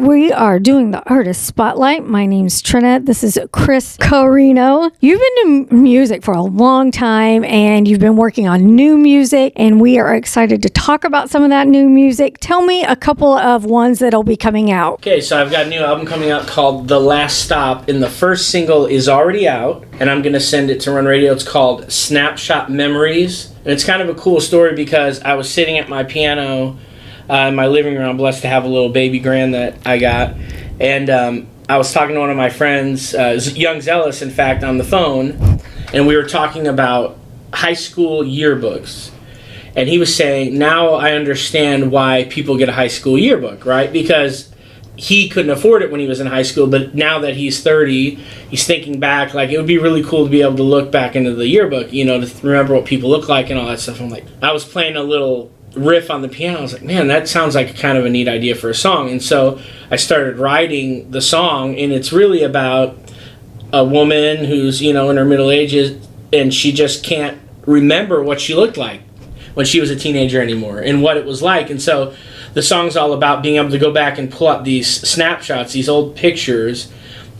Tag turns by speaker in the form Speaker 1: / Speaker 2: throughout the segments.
Speaker 1: We are doing the Artist Spotlight. My name's Trinette. This is Chris Chiarino. You've been doing music for a long time, and you've been working on new music, and we are excited to talk about some of that new music. Tell me a couple of ones that'll be coming out.
Speaker 2: Okay, so I've got a new album coming out called The Last Stop, and the first single is already out, and I'm going to send it to Run Radio. It's called Snapshot Memories, and it's kind of a cool story because I was sitting at my piano in my living room. I'm blessed to have a little baby grand that I got, and I was talking to one of my friends, Young Zealous, in fact, on the phone, and we were talking about high school yearbooks, and he was saying, now I understand why people get a high school yearbook, right? Because he couldn't afford it when he was in high school, but now that he's 30, he's thinking back, like, it would be really cool to be able to look back into the yearbook, you know, to remember what people look like and all that stuff. I'm like, I was playing a little riff on the piano. I was like, man, that sounds like kind of a neat idea for a song. And so I started writing the song, and it's really about a woman who's, you know, in her middle ages, and she just can't remember what she looked like when she was a teenager anymore and what it was like. And so the song's all about being able to go back and pull up these snapshots, these old pictures,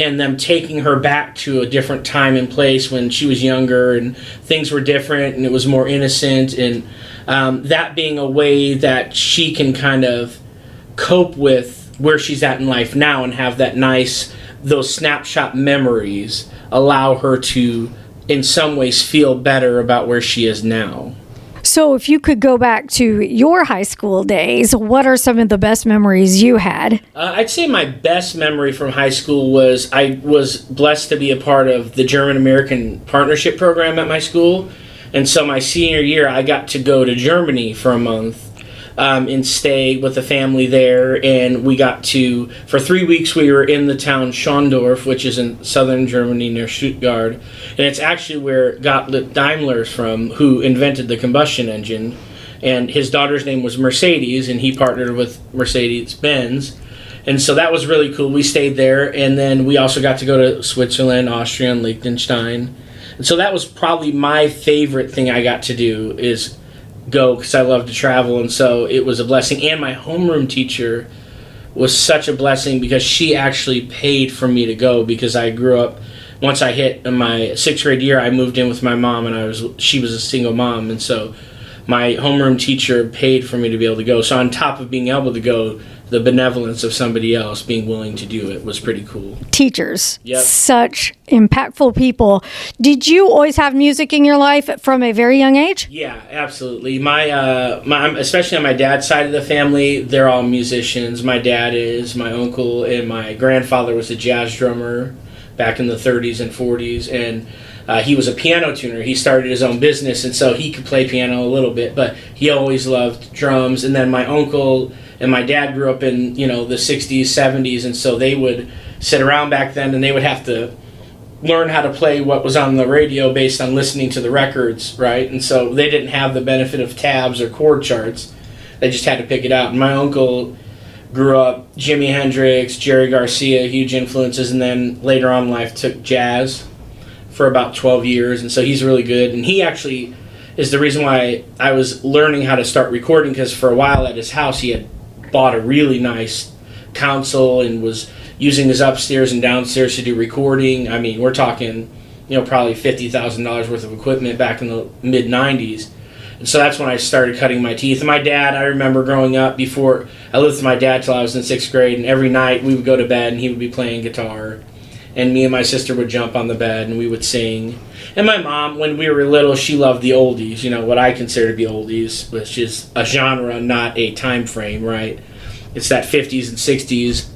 Speaker 2: and them taking her back to a different time and place when she was younger and things were different and it was more innocent, and that being a way that she can kind of cope with where she's at in life now and have that those snapshot memories allow her to in some ways feel better about where she is now.
Speaker 1: So if you could go back to your high school days, what are some of the best memories you had?
Speaker 2: I'd say my best memory from high school was I was blessed to be a part of the German-American Partnership Program at my school. And so my senior year, I got to go to Germany for a month and stay with the family there. And we got to, for 3 weeks, we were in the town Schondorf, which is in southern Germany near Stuttgart. And it's actually where Gottlieb Daimler's from, who invented the combustion engine. And his daughter's name was Mercedes, and he partnered with Mercedes-Benz. And so that was really cool. We stayed there, and then we also got to go to Switzerland, Austria, and Liechtenstein. And so that was probably my favorite thing I got to do, is go, because I love to travel, and so it was a blessing. And my homeroom teacher was such a blessing because she actually paid for me to go, because I grew up, once I hit my 6th grade year, I moved in with my mom, and she was a single mom, and so my homeroom teacher paid for me to be able to go. So on top of being able to go, the benevolence of somebody else being willing to do it was pretty cool.
Speaker 1: Teachers,
Speaker 2: yep.
Speaker 1: Such impactful people. Did you always have music in your life from a very young age?
Speaker 2: Yeah, absolutely. My especially on my dad's side of the family, they're all musicians. My dad is, my uncle, and my grandfather was a jazz drummer back in the 30s and 40s, and he was a piano tuner. He started his own business, and so he could play piano a little bit, but he always loved drums. And then my uncle and my dad grew up in, you know, the 60s, 70s, and so they would sit around back then, and they would have to learn how to play what was on the radio based on listening to the records, right? And so they didn't have the benefit of tabs or chord charts. They just had to pick it out. And my uncle grew up Jimi Hendrix, Jerry Garcia, huge influences, and then later on in life took jazz for about 12 years, and so he's really good. And he actually is the reason why I was learning how to start recording, because for a while at his house he had bought a really nice console and was using his upstairs and downstairs to do recording. I mean, we're talking, you know, probably $50,000 worth of equipment back in the mid-90s. And so that's when I started cutting my teeth. And my dad, I remember growing up, before I lived with my dad till I was in 6th grade, and every night we would go to bed and he would be playing guitar, and me and my sister would jump on the bed and we would sing. And my mom, when we were little, she loved the oldies, you know, what I consider to be oldies, which is a genre, not a time frame, right? It's that 50s and 60s.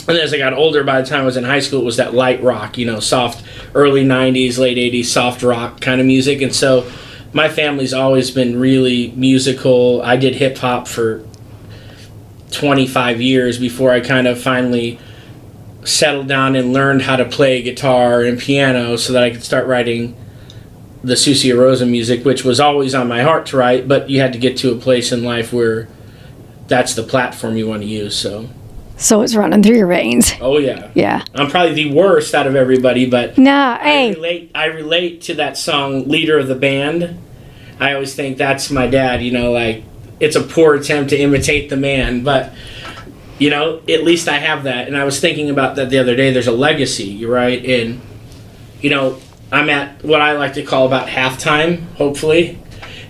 Speaker 2: And as I got older, by the time I was in high school, it was that light rock, you know, soft, early 90s, late 80s, soft rock kind of music. And so my family's always been really musical. I did hip-hop for 25 years before I kind of finally settled down and learned how to play guitar and piano so that I could start writing the Susie Rosa music, which was always on my heart to write, but you had to get to a place in life where that's the platform you want to use. So
Speaker 1: it's running through your veins.
Speaker 2: Oh yeah.
Speaker 1: Yeah.
Speaker 2: I'm probably the worst out of everybody, but
Speaker 1: nah, hey.
Speaker 2: I relate to that song, Leader of the Band. I always think that's my dad, you know, like, it's a poor attempt to imitate the man, but You know, at least I have that. And I was thinking about that the other day. There's a legacy, right? And, you know, I'm at what I like to call about halftime, hopefully,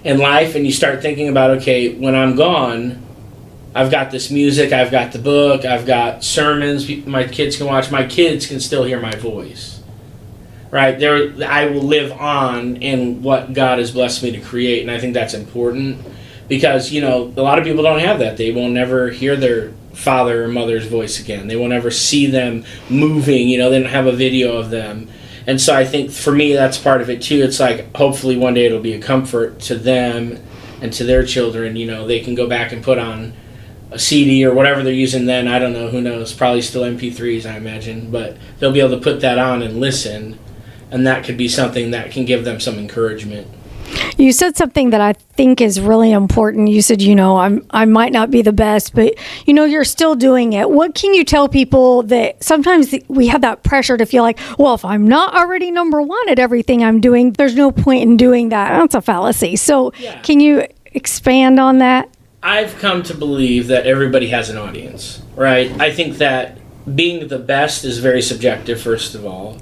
Speaker 2: in life. And you start thinking about, okay, when I'm gone, I've got this music, I've got the book, I've got sermons my kids can watch. My kids can still hear my voice, right? I will live on in what God has blessed me to create. And I think that's important because, you know, a lot of people don't have that. They will never hear their father or mother's voice again. They will never see them moving, you know, they don't have a video of them. And so I think for me that's part of it too. It's like hopefully one day it'll be a comfort to them and to their children. You know, they can go back and put on a CD or whatever they're using then. I don't know, who knows, probably still MP3s I imagine, but they'll be able to put that on and listen, and that could be something that can give them some encouragement.
Speaker 1: You said something that I think is really important. You said, you know, I might not be the best, but, you know, you're still doing it. What can you tell people that sometimes we have that pressure to feel like, well, if I'm not already number one at everything I'm doing, there's no point in doing that. That's a fallacy. So Can you expand on that?
Speaker 2: I've come to believe that everybody has an audience, right? I think that being the best is very subjective, first of all.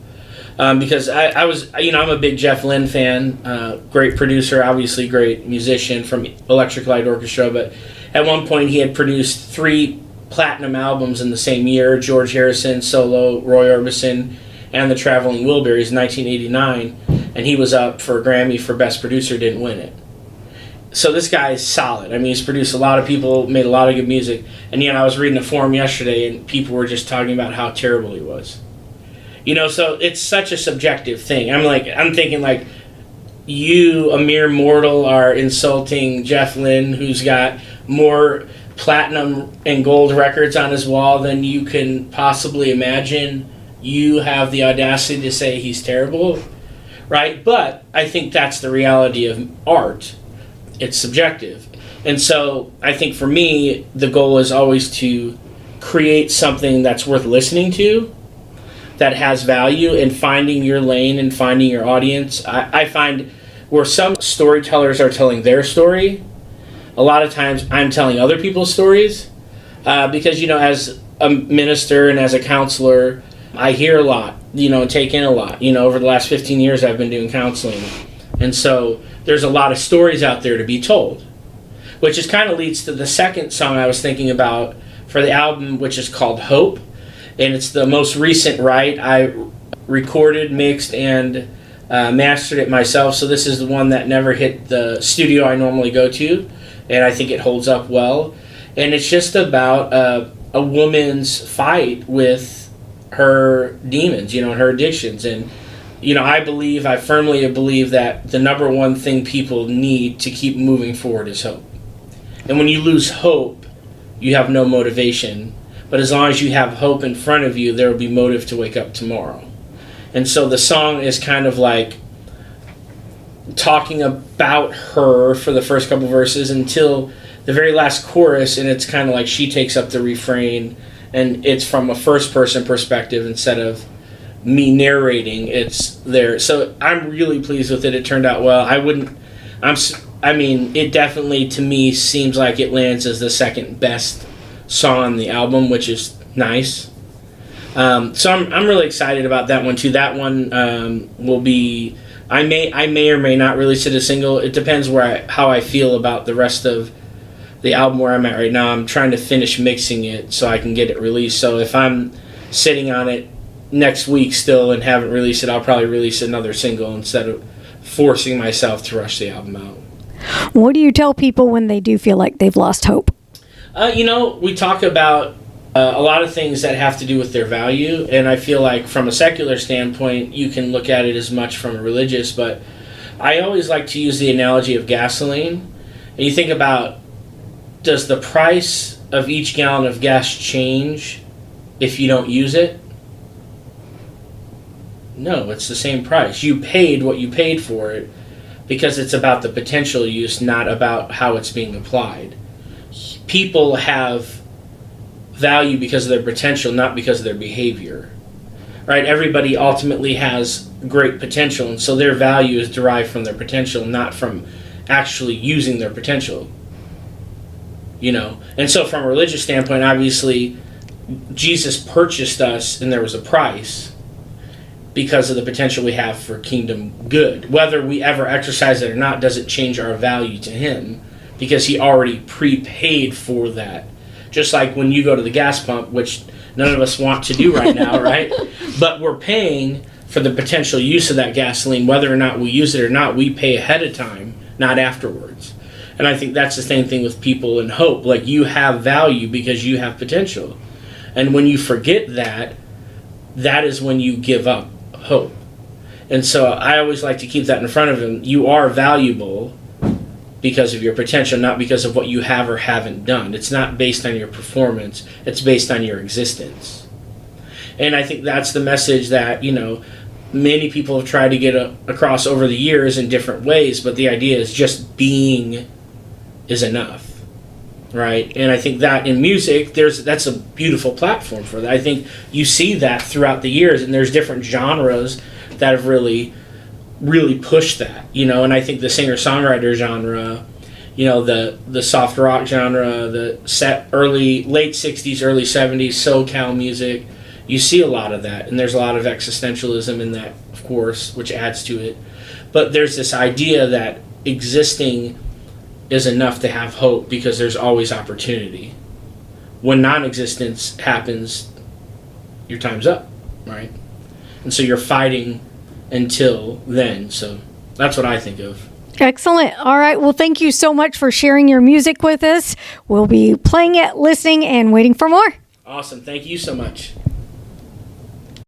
Speaker 2: Because I was, you know, I'm a big Jeff Lynne fan, great producer, obviously great musician from Electric Light Orchestra, but at one point he had produced 3 platinum albums in the same year, George Harrison, solo, Roy Orbison, and the Traveling Wilburys in 1989, and he was up for a Grammy for Best Producer, didn't win it. So this guy is solid. I mean, he's produced a lot of people, made a lot of good music, and yet I was reading a forum yesterday and people were just talking about how terrible he was. You know, so it's such a subjective thing. I'm thinking like, you, a mere mortal, are insulting Jeff Lynne, who's got more platinum and gold records on his wall than you can possibly imagine. You have the audacity to say he's terrible, right? But I think that's the reality of art. It's subjective. And so I think for me, the goal is always to create something that's worth listening to, that has value, and finding your lane and finding your audience. I find where some storytellers are telling their story, a lot of times I'm telling other people's stories because, you know, as a minister and as a counselor, I hear a lot, you know, take in a lot. You know, over the last 15 years I've been doing counseling. And so there's a lot of stories out there to be told, which is kind of leads to the second song I was thinking about for the album, which is called Hope. And it's the most recent write. I recorded, mixed, and mastered it myself. So this is the one that never hit the studio I normally go to, and I think it holds up well. And it's just about a woman's fight with her demons, you know, and her addictions. And, you know, I firmly believe that the number one thing people need to keep moving forward is hope. And when you lose hope, you have no motivation. But as long as you have hope in front of you, there will be motive to wake up tomorrow. And so the song is kind of like talking about her for the first couple verses until the very last chorus, and it's kind of like she takes up the refrain, and it's from a first-person perspective instead of me narrating. It's there. So I'm really pleased with it. It turned out well. It definitely, to me, seems like it lands as the second best song on the album, which is nice. So I'm really excited about that one too. That one will be, I may or may not release it as a single. It depends how I feel about the rest of the album where I'm at right now. I'm trying to finish mixing it so I can get it released. So if I'm sitting on it next week still and haven't released it, I'll probably release another single instead of forcing myself to rush the album out.
Speaker 1: What do you tell people when they do feel like they've lost hope?
Speaker 2: You know, we talk about a lot of things that have to do with their value, and I feel like from a secular standpoint, you can look at it as much from a religious, but I always like to use the analogy of gasoline. And you think about, does the price of each gallon of gas change if you don't use it? No, it's the same price. You paid what you paid for it because it's about the potential use, not about how it's being applied. People have value because of their potential, not because of their behavior. Right? Everybody ultimately has great potential, and so their value is derived from their potential, not from actually using their potential. You know? And so from a religious standpoint, obviously, Jesus purchased us and there was a price because of the potential we have for kingdom good. Whether we ever exercise it or not doesn't change our value to him, because he already prepaid for that. Just like when you go to the gas pump, which none of us want to do right now, right? But we're paying for the potential use of that gasoline. Whether or not we use it or not, we pay ahead of time, not afterwards. And I think that's the same thing with people in hope. Like, you have value because you have potential. And when you forget that, that is when you give up hope. And so I always like to keep that in front of him. You are valuable because of your potential, not because of what you have or haven't done. It's not based on your performance. It's based on your existence. And I think that's the message that, many people have tried to get across over the years in different ways, but the idea is just being is enough. Right? And I think that in music, that's a beautiful platform for that. I think you see that throughout the years, and there's different genres that have really, really pushed that, and I think the singer-songwriter genre, the soft rock genre, the late 60s, early 70s SoCal music, you see a lot of that, and there's a lot of existentialism in that, of course, which adds to it. But there's this idea that existing is enough to have hope because there's always opportunity. When non-existence happens, your time's up, right? And so you're fighting until then. So that's what I think of.
Speaker 1: Excellent. All right. Well, thank you so much for sharing your music with us. We'll be playing it, listening, and waiting for more.
Speaker 2: Awesome. Thank you so much.